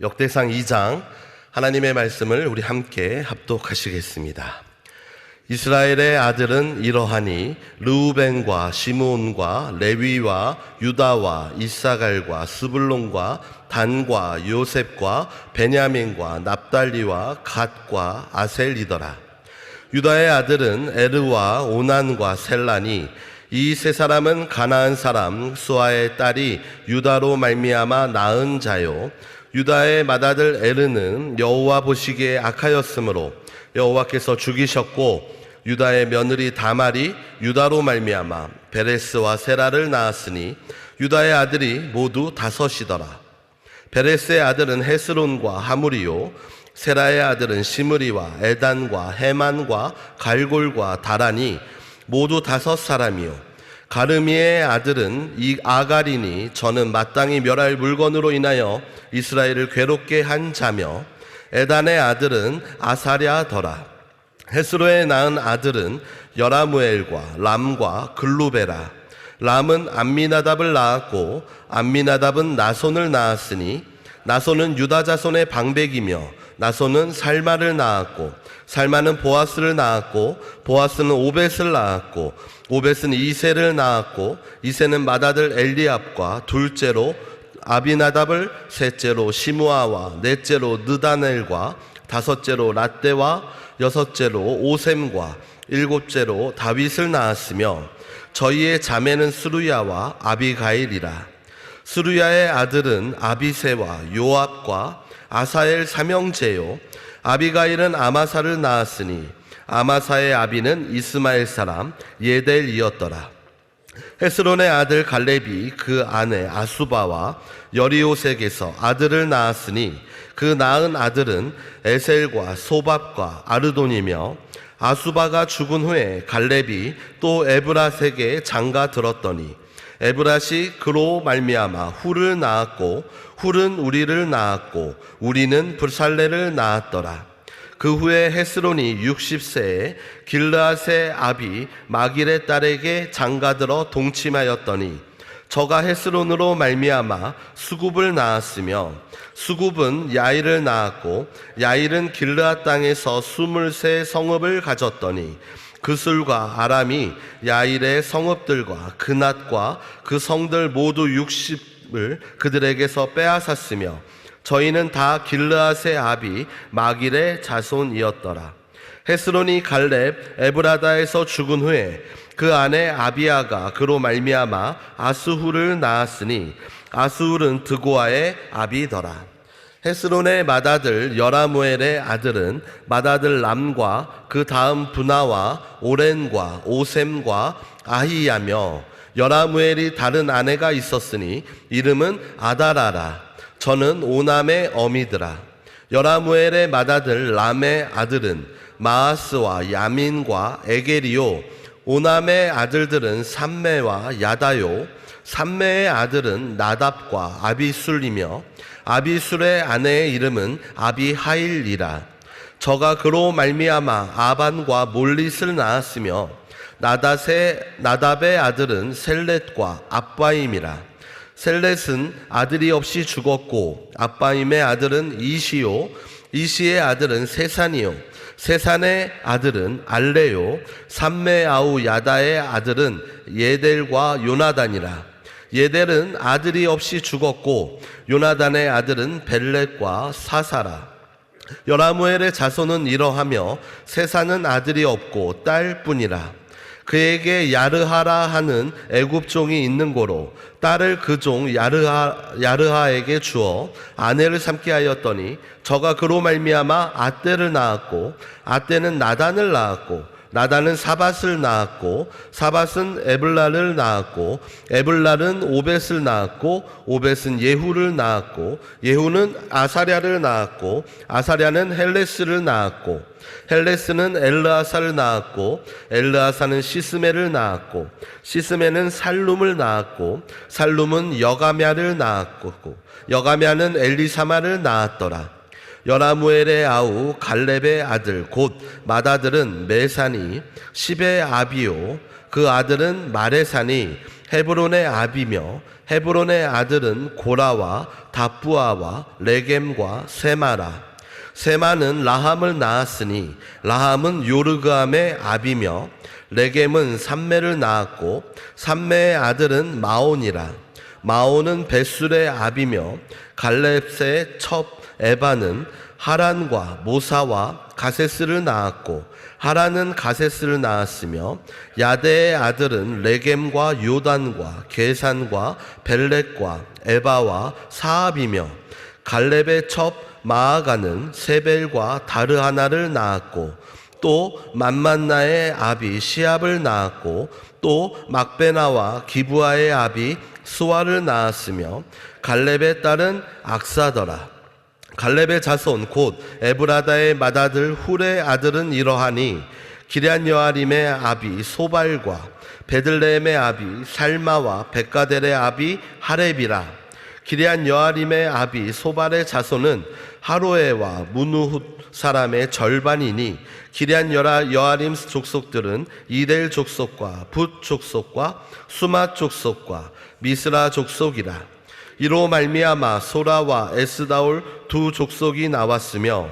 역대상 2장 하나님의 말씀을 우리 함께 합독하시겠습니다. 이스라엘의 아들은 이러하니 르우벤과 시므온과 레위와 유다와 이사갈과 스불론과 단과 요셉과 베냐민과 납달리와 갓과 아셀이더라. 유다의 아들은 에르와 오난과 셀라니 이 세 사람은 가나안 사람 수아의 딸이 유다로 말미암아 낳은 자요, 유다의 맏아들 에르는 여호와 보시기에 악하였으므로 여호와께서 죽이셨고, 유다의 며느리 다말이 유다로 말미암아 베레스와 세라를 낳았으니 유다의 아들이 모두 5이더라. 베레스의 아들은 헤스론과 하무리요, 세라의 아들은 시므리와 에단과 헤만과 갈골과 다라니 모두 5사람이요, 가르미의 아들은 이 아가리니 저는 마땅히 멸할 물건으로 인하여 이스라엘을 괴롭게 한 자며, 에단의 아들은 아사랴더라. 헤스로에 낳은 아들은 여라무엘과 람과 글루베라. 람은 암미나답을 낳았고 암미나답은 나손을 낳았으니 나손은 유다 자손의 방백이며 나손은 살마를 낳았고 살마는 보아스를 낳았고 보아스는 오벳을 낳았고 오벳은 이세를 낳았고 이세는 맏아들 엘리압과 둘째로 아비나답을, 셋째로 시므아와 넷째로 느다넬과 다섯째로 랏대와 여섯째로 오셈과 일곱째로 다윗을 낳았으며 저희의 자매는 스루야와 아비가일이라. 스루야의 아들은 아비세와 요압과 아사엘 삼형제요, 아비가일은 아마사를 낳았으니 아마사의 아비는 이스마엘 사람 예델이었더라. 헤스론의 아들 갈렙이 그 아내 아수바와 여리오색에서 아들을 낳았으니 그 낳은 아들은 에셀과 소밥과 아르돈이며, 아수바가 죽은 후에 갈렙이 또 에브라색에 장가 들었더니 에브라시 그로 말미암아 훌을 낳았고 훌은 우리를 낳았고 우리는 불살레를 낳았더라. 그 후에 헤스론이 60세에 길르앗의 아비 마길의 딸에게 장가들어 동침하였더니 저가 헤스론으로 말미암아 수굽을 낳았으며 수굽은 야일을 낳았고 야일은 길르앗 땅에서 23 성읍을 가졌더니 그술과 아람이 야일의 성읍들과 그낫과 그 성들 모두 60을 그들에게서 빼앗았으며 저희는 다 길르앗의 아비 마길의 자손이었더라. 헤스론이 갈렙 에브라다에서 죽은 후에 그 아내 아비아가 그로 말미암아 아스훌을 낳았으니 아스훌은 드고아의 아비더라. 헤스론의 맏아들 여라무엘의 아들은 맏아들 람과 그 다음 분하와 오렌과 오셈과 아히야며, 여라무엘이 다른 아내가 있었으니 이름은 아다라라. 저는 오남의 어미더라. 여라무엘의 맏아들 람의 아들은 마아스와 야민과 에게리요, 오남의 아들들은 삼매와 야다요, 삼매의 아들은 나답과 아비술이며 아비술의 아내의 이름은 아비하일이라. 저가 그로 말미암아 아반과 몰릿을 낳았으며 나답의 아들은 셀렛과 압바임이라. 셀렛은 아들이 없이 죽었고 압바임의 아들은 이시요, 이시의 아들은 세산이요, 세산의 아들은 알레요, 삼매아우 야다의 아들은 예델과 요나단이라. 예델은 아들이 없이 죽었고 요나단의 아들은 벨렛과 사사라. 여라무엘의 자손은 이러하며 세산은 아들이 없고 딸뿐이라. 그에게 야르하라 하는 애굽 종이 있는 고로 딸을 그 종 야르하에게 주어 아내를 삼게 하였더니 저가 그로 말미암아 아떼를 낳았고 아떼는 나단을 낳았고 나단은 사밧을 낳았고 사밧은 에블라를 낳았고 에블라는 오벳을 낳았고 오벳은 예후를 낳았고 예후는 아사랴를 낳았고 아사랴는 헬레스를 낳았고 헬레스는 엘르아사를 낳았고 엘르아사는 시스메를 낳았고 시스메는 살룸을 낳았고 살룸은 여가мя를 낳았고 여가мя는 엘리사마를 낳았더라. 여라무엘의 아우 갈렙의 아들 곧 맏아들은 메산이 십의 아비요, 그 아들은 마레산이 헤브론의 아비며 헤브론의 아들은 고라와 다부아와 레겜과 세마라. 세마는 라함을 낳았으니 라함은 요르그암의 아비며 레겜은 삼매를 낳았고 삼매의 아들은 마온이라. 마온은 베술의 아비며 갈렙의 첩 에바는 하란과 모사와 가세스를 낳았고 하란은 가세스를 낳았으며 야데의 아들은 레겜과 요단과 게산과 벨렉과 에바와 사압이며 갈렙의 첩 마아가는 세벨과 다르하나를 낳았고 또 만만나의 아비 시압을 낳았고 또 막베나와 기부아의 아비 스와를 낳았으며 갈렙의 딸은 악사더라. 갈렙의 자손 곧 에브라다의 맏아들 훌의 아들은 이러하니 기럇 여아림의 아비 소발과 베들레헴의 아비 살마와 베가델의 아비 하렙이라. 기럇 여아림의 아비 소발의 자손은 하로에와 무누훗 사람의 절반이니 기럇 여아림 족속들은 이델 족속과 붓 족속과 수맛 족속과 미스라 족속이라. 이로 말미암아 소라와 에스다올 두 족속이 나왔으며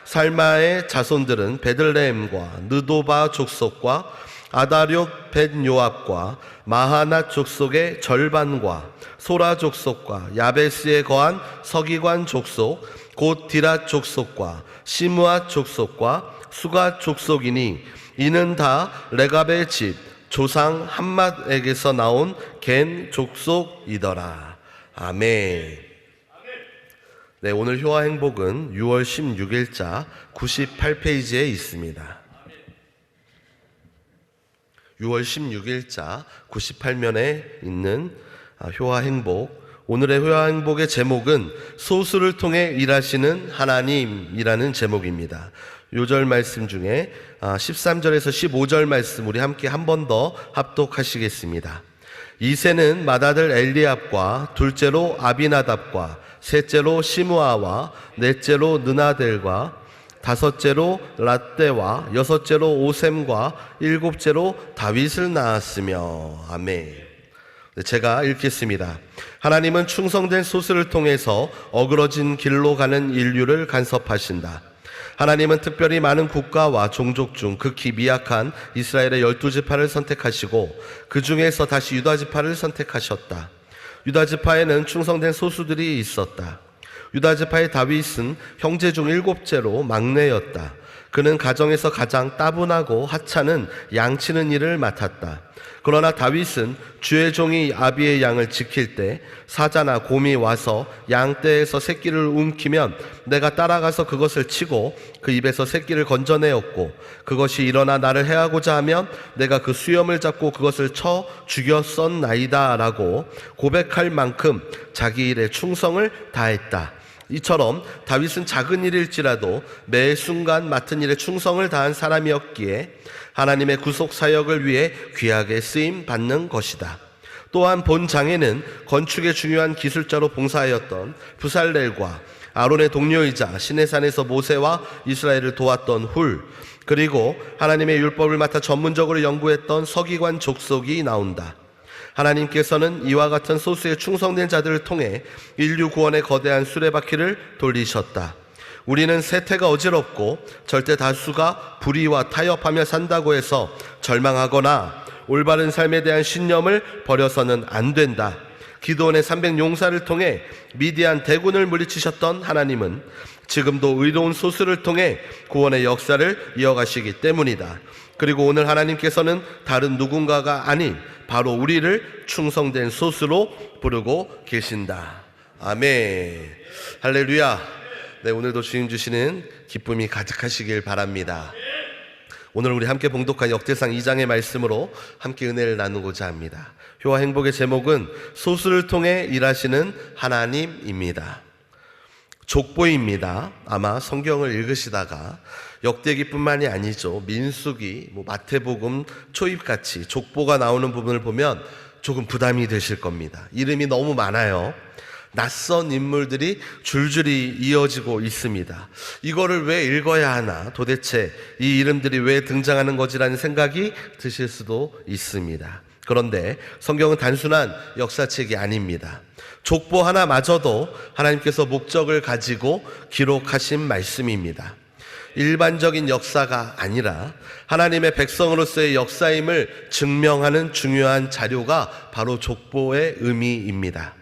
살마의 자손들은 베들레헴과 느도바 족속과 아다뇰 벳요압과 마하낫 족속의 절반과 소라 족속과 야베스에 거한 서기관 족속 곧 디랏 족속과 시므앗 족속과 수갓 족속이니 이는 다 레갑의 집 조상 함맛에게서 나온 겐 족속이더라. 아멘. 네, 오늘 효와 행복은 6월 16일자 98페이지에 있습니다. 6월 16일자 98면에 있는 효와 행복. 오늘의 효와 행복의 제목은 소수를 통해 일하시는 하나님이라는 제목입니다. 요절 말씀 중에 13절에서 15절 말씀 우리 함께 한 번 더 합독하시겠습니다. 이세는 맏아들 엘리압과 둘째로 아비나답과 셋째로 시므아와 넷째로 느나델과 다섯째로 랏대와 여섯째로 오셈과 일곱째로 다윗을 낳았으며. 아멘. 제가 읽겠습니다. 하나님은 충성된 소수를 통해서 어그러진 길로 가는 인류를 간섭하신다. 하나님은 특별히 많은 국가와 종족 중 극히 미약한 이스라엘의 12지파를 선택하시고 그 중에서 다시 유다지파를 선택하셨다. 유다지파에는 충성된 소수들이 있었다. 유다지파의 다윗은 형제 중 7째로 막내였다. 그는 가정에서 가장 따분하고 하찮은 양치는 일을 맡았다. 그러나 다윗은 주의 종이 아비의 양을 지킬 때 사자나 곰이 와서 양떼에서 새끼를 움키면 내가 따라가서 그것을 치고 그 입에서 새끼를 건져내었고 그것이 일어나 나를 해하고자 하면 내가 그 수염을 잡고 그것을 쳐 죽였었나이다 라고 고백할 만큼 자기 일에 충성을 다했다. 이처럼 다윗은 작은 일일지라도 매 순간 맡은 일에 충성을 다한 사람이었기에 하나님의 구속 사역을 위해 귀하게 쓰임 받는 것이다. 또한 본 장에는 건축에 중요한 기술자로 봉사하였던 부살렐과 아론의 동료이자 시내산에서 모세와 이스라엘을 도왔던 훌, 그리고 하나님의 율법을 맡아 전문적으로 연구했던 서기관 족속이 나온다. 하나님께서는 이와 같은 소수의 충성된 자들을 통해 인류 구원의 거대한 수레바퀴를 돌리셨다. 우리는 세태가 어지럽고 절대 다수가 불의와 타협하며 산다고 해서 절망하거나 올바른 삶에 대한 신념을 버려서는 안 된다. 기드온의 300용사를 통해 미디안 대군을 물리치셨던 하나님은 지금도 의로운 소수를 통해 구원의 역사를 이어가시기 때문이다. 그리고 오늘 하나님께서는 다른 누군가가 아닌 바로 우리를 충성된 소수로 부르고 계신다. 아멘. 할렐루야. 네, 오늘도 주님 주시는 기쁨이 가득하시길 바랍니다. 오늘 우리 함께 봉독한 역대상 2장의 말씀으로 함께 은혜를 나누고자 합니다. 효와 행복의 제목은 소수를 통해 일하시는 하나님입니다. 족보입니다. 아마 성경을 읽으시다가 역대기뿐만이 아니죠. 민수기, 마태복음 초입같이 족보가 나오는 부분을 보면 조금 부담이 되실 겁니다. 이름이 너무 많아요. 낯선 인물들이 줄줄이 이어지고 있습니다. 이거를 왜 읽어야 하나? 도대체 이 이름들이 왜 등장하는 거지라는 생각이 드실 수도 있습니다. 그런데 성경은 단순한 역사책이 아닙니다. 족보 하나마저도 하나님께서 목적을 가지고 기록하신 말씀입니다. 일반적인 역사가 아니라 하나님의 백성으로서의 역사임을 증명하는 중요한 자료가 바로 족보의 의미입니다.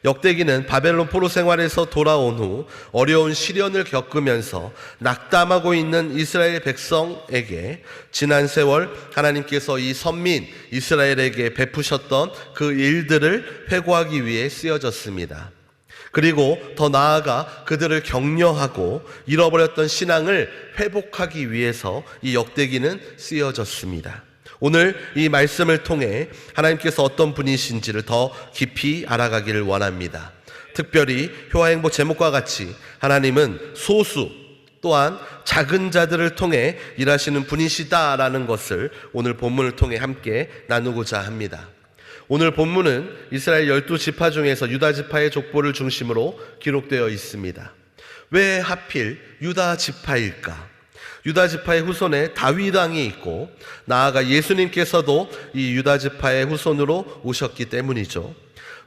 역대기는 바벨론 포로 생활에서 돌아온 후 어려운 시련을 겪으면서 낙담하고 있는 이스라엘 백성에게 지난 세월 하나님께서 이 선민 이스라엘에게 베푸셨던 그 일들을 회고하기 위해 쓰여졌습니다. 그리고 더 나아가 그들을 격려하고 잃어버렸던 신앙을 회복하기 위해서 이 역대기는 쓰여졌습니다. 오늘 이 말씀을 통해 하나님께서 어떤 분이신지를 더 깊이 알아가기를 원합니다. 특별히 효화행보 제목과 같이 하나님은 소수 또한 작은 자들을 통해 일하시는 분이시다라는 것을 오늘 본문을 통해 함께 나누고자 합니다. 오늘 본문은 이스라엘 12지파 중에서 유다 지파의 족보를 중심으로 기록되어 있습니다. 왜 하필 유다 지파일까? 유다 지파의 후손에 다윗 왕이 있고 나아가 예수님께서도 이 유다 지파의 후손으로 오셨기 때문이죠.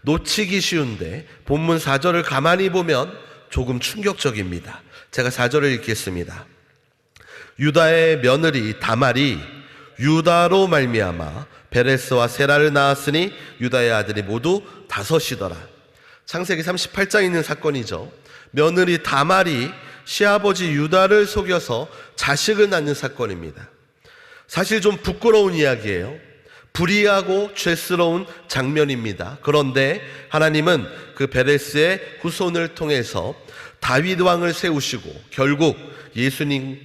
놓치기 쉬운데 본문 4절을 가만히 보면 조금 충격적입니다. 제가 4절을 읽겠습니다. 유다의 며느리 다말이 유다로 말미암아 베레스와 세라를 낳았으니 유다의 아들이 모두 5이더라. 창세기 38장에 있는 사건이죠. 며느리 다말이 시아버지 유다를 속여서 자식을 낳는 사건입니다. 사실 좀 부끄러운 이야기예요. 불의하고 죄스러운 장면입니다. 그런데 하나님은 그 베레스의 후손을 통해서 다윗 왕을 세우시고 결국 예수님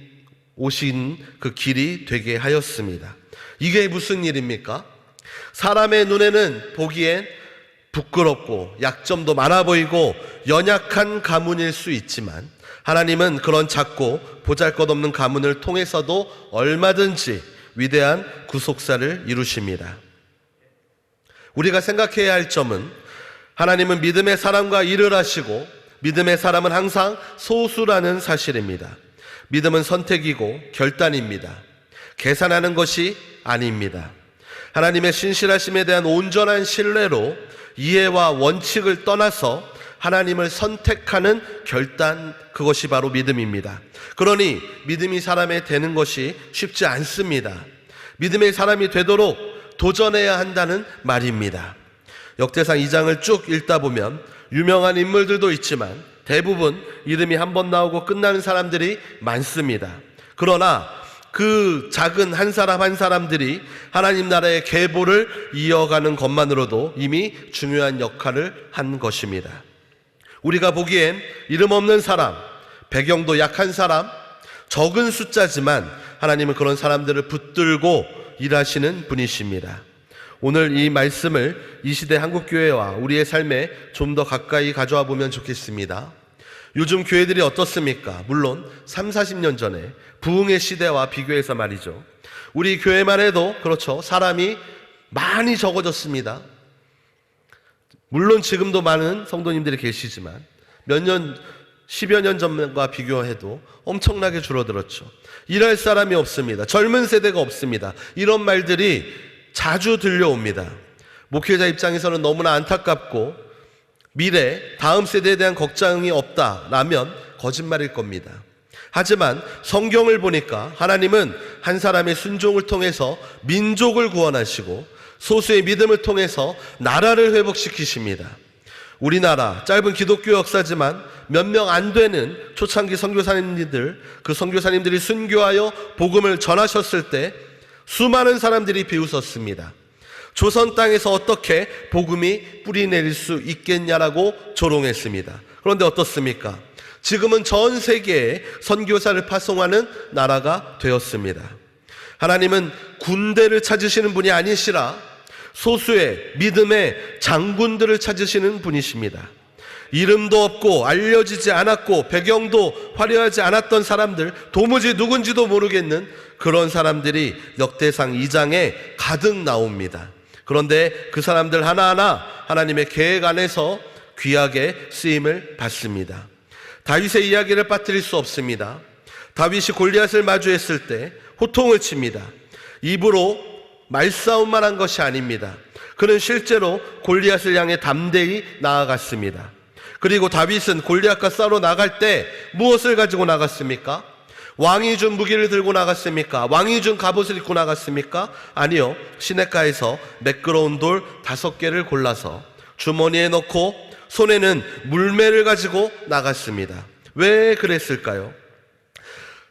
오신 그 길이 되게 하였습니다. 이게 무슨 일입니까? 사람의 눈에는 보기엔 부끄럽고 약점도 많아 보이고 연약한 가문일 수 있지만 하나님은 그런 작고 보잘것없는 가문을 통해서도 얼마든지 위대한 구속사를 이루십니다. 우리가 생각해야 할 점은 하나님은 믿음의 사람과 일을 하시고 믿음의 사람은 항상 소수라는 사실입니다. 믿음은 선택이고 결단입니다. 계산하는 것이 아닙니다. 하나님의 신실하심에 대한 온전한 신뢰로 이해와 원칙을 떠나서 하나님을 선택하는 결단, 그것이 바로 믿음입니다. 그러니 믿음이 사람에 되는 것이 쉽지 않습니다. 믿음의 사람이 되도록 도전해야 한다는 말입니다. 역대상 2장을 쭉 읽다 보면 유명한 인물들도 있지만 대부분 이름이 한 번 나오고 끝나는 사람들이 많습니다. 그러나 그 작은 한 사람 한 사람들이 하나님 나라의 계보를 이어가는 것만으로도 이미 중요한 역할을 한 것입니다. 우리가 보기엔 이름 없는 사람, 배경도 약한 사람, 적은 숫자지만 하나님은 그런 사람들을 붙들고 일하시는 분이십니다. 오늘 이 말씀을 이 시대 한국교회와 우리의 삶에 좀 더 가까이 가져와 보면 좋겠습니다. 요즘 교회들이 어떻습니까? 물론 30-40년 전에 부흥의 시대와 비교해서 말이죠. 우리 교회만 해도 그렇죠. 사람이 많이 적어졌습니다. 물론 지금도 많은 성도님들이 계시지만 몇 년, 10여 년 전과 비교해도 엄청나게 줄어들었죠. 일할 사람이 없습니다. 젊은 세대가 없습니다. 이런 말들이 자주 들려옵니다. 목회자 입장에서는 너무나 안타깝고 미래, 다음 세대에 대한 걱정이 없다라면 거짓말일 겁니다. 하지만 성경을 보니까 하나님은 한 사람의 순종을 통해서 민족을 구원하시고 소수의 믿음을 통해서 나라를 회복시키십니다. 우리나라 짧은 기독교 역사지만 몇 명 안 되는 초창기 선교사님들, 그 선교사님들이 순교하여 복음을 전하셨을 때 수많은 사람들이 비웃었습니다. 조선 땅에서 어떻게 복음이 뿌리 내릴 수 있겠냐라고 조롱했습니다. 그런데 어떻습니까? 지금은 전 세계에 선교사를 파송하는 나라가 되었습니다. 하나님은 군대를 찾으시는 분이 아니시라 소수의 믿음의 장군들을 찾으시는 분이십니다. 이름도 없고 알려지지 않았고 배경도 화려하지 않았던 사람들, 도무지 누군지도 모르겠는 그런 사람들이 역대상 2장에 가득 나옵니다. 그런데 그 사람들 하나하나 하나님의 계획 안에서 귀하게 쓰임을 받습니다. 다윗의 이야기를 빠뜨릴 수 없습니다. 다윗이 골리앗을 마주했을 때 호통을 칩니다. 입으로 말싸움만 한 것이 아닙니다. 그는 실제로 골리앗을 향해 담대히 나아갔습니다. 그리고 다윗은 골리앗과 싸우러 나갈 때 무엇을 가지고 나갔습니까? 왕이 준 무기를 들고 나갔습니까? 왕이 준 갑옷을 입고 나갔습니까? 아니요. 시냇가에서 매끄러운 돌 5개를 골라서 주머니에 넣고 손에는 물매를 가지고 나갔습니다. 왜 그랬을까요?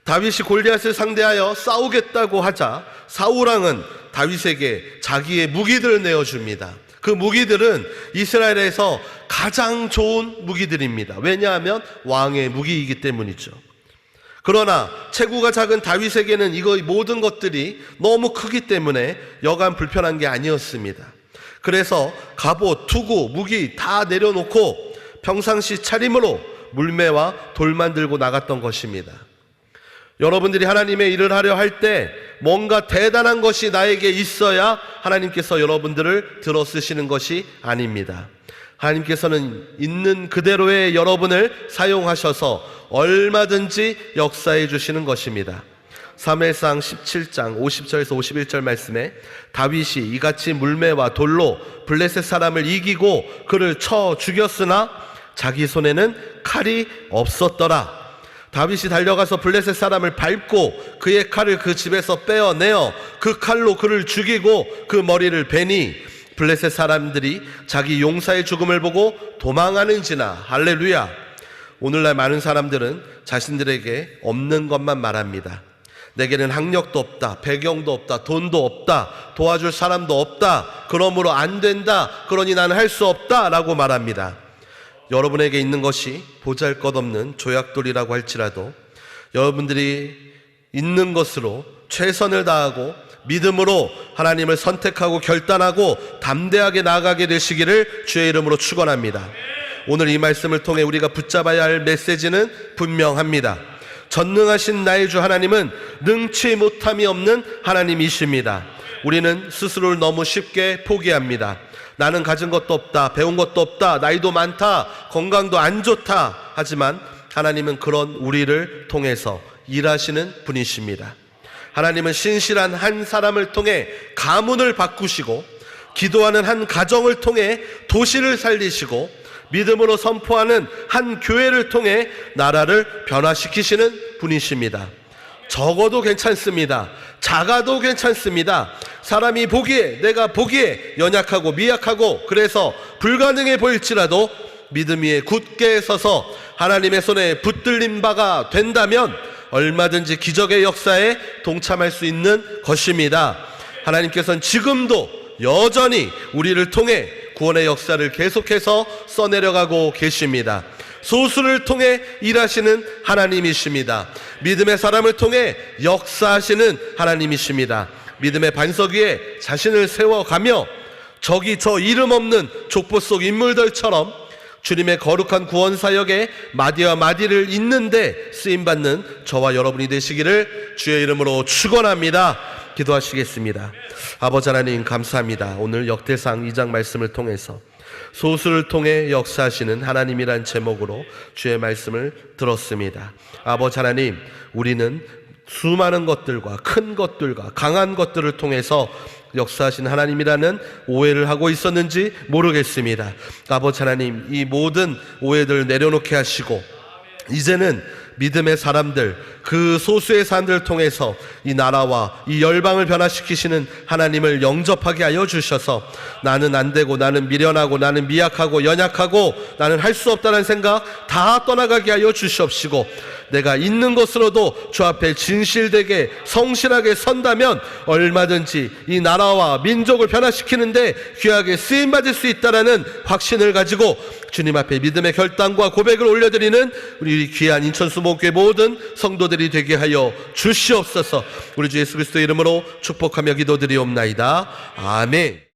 다윗이 골리앗을 상대하여 싸우겠다고 하자 사울왕은 다윗에게 자기의 무기들을 내어줍니다. 그 무기들은 이스라엘에서 가장 좋은 무기들입니다. 왜냐하면 왕의 무기이기 때문이죠. 그러나 체구가 작은 다윗에게는 이거 모든 것들이 너무 크기 때문에 여간 불편한 게 아니었습니다. 그래서 갑옷, 투구, 무기 다 내려놓고 평상시 차림으로 물매와 돌만 들고 나갔던 것입니다. 여러분들이 하나님의 일을 하려 할 때 뭔가 대단한 것이 나에게 있어야 하나님께서 여러분들을 들어 쓰시는 것이 아닙니다. 하나님께서는 있는 그대로의 여러분을 사용하셔서 얼마든지 역사해 주시는 것입니다. 사무엘상 17장 50절에서 51절 말씀에 다윗이 이같이 물매와 돌로 블레셋 사람을 이기고 그를 쳐 죽였으나 자기 손에는 칼이 없었더라. 다윗이 달려가서 블레셋 사람을 밟고 그의 칼을 그 집에서 빼어내어 그 칼로 그를 죽이고 그 머리를 베니 블레셋 사람들이 자기 용사의 죽음을 보고 도망하는지나. 할렐루야. 오늘날 많은 사람들은 자신들에게 없는 것만 말합니다. 내게는 학력도 없다, 배경도 없다, 돈도 없다, 도와줄 사람도 없다, 그러므로 안 된다, 그러니 나는 할 수 없다 라고 말합니다. 여러분에게 있는 것이 보잘것없는 조약돌이라고 할지라도 여러분들이 있는 것으로 최선을 다하고 믿음으로 하나님을 선택하고 결단하고 담대하게 나아가게 되시기를 주의 이름으로 축원합니다. 오늘 이 말씀을 통해 우리가 붙잡아야 할 메시지는 분명합니다. 전능하신 나의 주 하나님은 능치 못함이 없는 하나님이십니다. 우리는 스스로를 너무 쉽게 포기합니다. 나는 가진 것도 없다, 배운 것도 없다, 나이도 많다, 건강도 안 좋다. 하지만 하나님은 그런 우리를 통해서 일하시는 분이십니다. 하나님은 신실한 한 사람을 통해 가문을 바꾸시고, 기도하는 한 가정을 통해 도시를 살리시고, 믿음으로 선포하는 한 교회를 통해 나라를 변화시키시는 분이십니다. 적어도 괜찮습니다. 작아도 괜찮습니다. 사람이 보기에, 내가 보기에 연약하고 미약하고 그래서 불가능해 보일지라도 믿음 위에 굳게 서서 하나님의 손에 붙들린 바가 된다면 얼마든지 기적의 역사에 동참할 수 있는 것입니다. 하나님께서는 지금도 여전히 우리를 통해 구원의 역사를 계속해서 써내려가고 계십니다. 소수를 통해 일하시는 하나님이십니다. 믿음의 사람을 통해 역사하시는 하나님이십니다. 믿음의 반석 위에 자신을 세워가며 저기 저 이름 없는 족보 속 인물들처럼 주님의 거룩한 구원 사역에 마디와 마디를 잇는데 쓰임받는 저와 여러분이 되시기를 주의 이름으로 축원합니다. 기도하시겠습니다. 아버지 하나님 감사합니다. 오늘 역대상 2장 말씀을 통해서 소수를 통해 역사하시는 하나님이란 제목으로 주의 말씀을 들었습니다. 아버지 하나님, 우리는 수많은 것들과 큰 것들과 강한 것들을 통해서 역사하신 하나님이라는 오해를 하고 있었는지 모르겠습니다. 아버지 하나님, 이 모든 오해들을 내려놓게 하시고 이제는 믿음의 사람들, 그 소수의 사람들을 통해서 이 나라와 이 열방을 변화시키시는 하나님을 영접하게 하여 주셔서 나는 안 되고, 나는 미련하고, 나는 미약하고 연약하고, 나는 할 수 없다는 생각 다 떠나가게 하여 주시옵시고, 내가 있는 것으로도 주 앞에 진실되게 성실하게 선다면 얼마든지 이 나라와 민족을 변화시키는데 귀하게 쓰임받을 수 있다라는 확신을 가지고 주님 앞에 믿음의 결단과 고백을 올려드리는 우리 귀한 인천수목교회 모든 성도들이 되게 하여 주시옵소서. 우리 주 예수 그리스도의 이름으로 축복하며 기도드리옵나이다. 아멘.